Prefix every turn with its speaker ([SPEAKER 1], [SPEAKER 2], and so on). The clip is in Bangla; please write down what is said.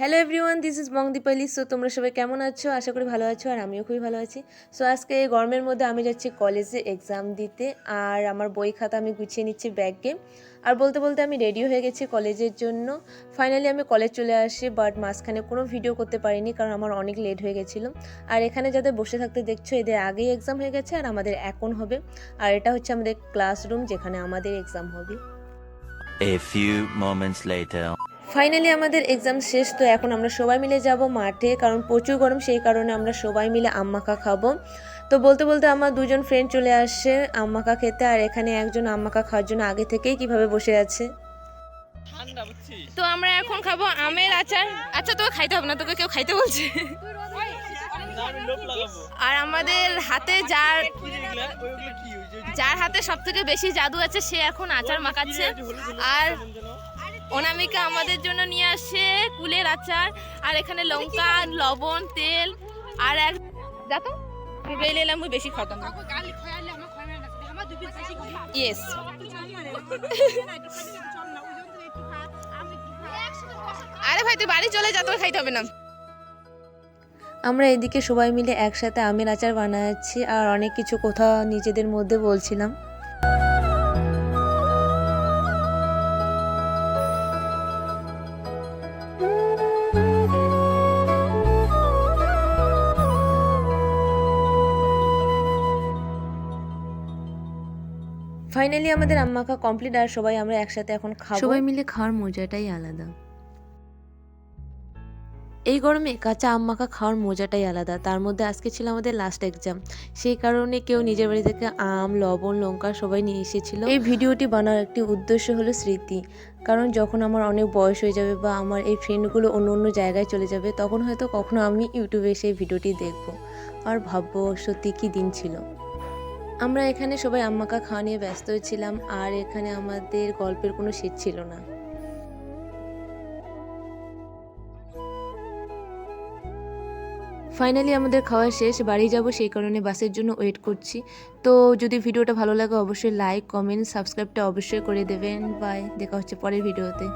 [SPEAKER 1] Hello everyone, this is Mong Dipali. So তোমরা সবাই কেমন আছো? আশা করি ভালো আছো, আর আমিও খুবই ভালো আছি। সো আজকে এই গরমের মধ্যে আমি যাচ্ছি কলেজে এক্সাম দিতে, আর আমার বই খাতা আমি গুছিয়ে নিচ্ছি ব্যাগে। আর বলতে বলতে আমি রেডিও হয়ে গেছি কলেজের জন্য। ফাইনালি আমি কলেজ চলে আসি, বাট মাঝখানে কোনো ভিডিও করতে পারিনি কারণ আমার অনেক লেট হয়ে গেছিলো। আর এখানে যাদের বসে থাকতে দেখছো, এদের আগেই এক্সাম হয়ে গেছে আর আমাদের এখন হবে। আর এটা হচ্ছে আমাদের ক্লাসরুম যেখানে আমাদের এক্সাম হবে।
[SPEAKER 2] A few moments later.
[SPEAKER 1] Finally আমাদের এক্সাম শেষ। তো এখন আমরা সবাই মিলে যাব মাঠে, কারণ প্রচুর গরম, সেই কারণে আমরা সবাই মিলে আম মাখা খাবো। তো বলতে বলতে আমার দুজন ফ্রেন্ড চলে আসে আম মাখা খেতে, আর এখানে একজন আম মাখা খাওয়ার জন্য আগে থেকেই কিভাবে বসে আছে।
[SPEAKER 3] তো আমরা এখন খাবো আমের আচার। আচ্ছা, তোকে খাইতে হবে না, তোকে কেউ খাইতে বলছে। আর আমাদের হাতে যার হাতে সব থেকে বেশি জাদু আছে সে এখন আচার মাখাচ্ছে। আর অনামিকা আমাদের জন্য নিয়ে আসে কুলের আচার, আর এখানে লঙ্কা, লবণ, তেল আর এক যাতো এলাম বেশি খাতাম না। ইয়েস, আরে ভাই তুই বাড়ি চলে যা, তোকে খাইতে হবে না।
[SPEAKER 1] আমরা এদিকে সবাই মিলে একসাথে আমের আচার বানাচ্ছি আর অনেক কিছু কথা নিজেদের মধ্যে বলছিলাম। ফাইনালি আমাদের আম মাখা কমপ্লিট, আর সবাই আমরা একসাথে এখন খাবো। সবাই মিলে খাওয়ার মজাটাই আলাদা। এই গরমে কাঁচা আম মাখা খাওয়ার মজাটাই আলাদা। তার মধ্যে আজকে ছিল আমাদের লাস্ট এক্সাম, সেই কারণে কেউ নিজের বাড়ি থেকে আম, লবণ, লঙ্কা সবাই নিয়ে এসেছিল। এই ভিডিওটি বানানোর একটি উদ্দেশ্য হলো স্মৃতি, কারণ যখন আমার অনেক বয়স হয়ে যাবে বা আমার এই ফ্রেন্ডগুলো অন্য অন্য জায়গায় চলে যাবে, তখন হয়তো কখনো আমি ইউটিউবে এসে এই ভিডিওটি দেখবো আর ভাববো সত্যি কী দিন ছিল। আমরা এখানে সবাই আম মাখা খাওয়া নিয়ে ব্যস্ত ছিলাম, আর এখানে আমাদের গল্পের কোনো শেষ ছিল না। ফাইনালি আমাদের খাওয়া শেষ, বাড়ি যাব, সেই কারণে বাসের জন্য ওয়েট করছি। তো যদি ভিডিওটা ভালো লাগে অবশ্যই লাইক, কমেন্ট, সাবস্ক্রাইবটা অবশ্যই করে দেবেন। বাই, দেখা হচ্ছে পরের ভিডিওতে।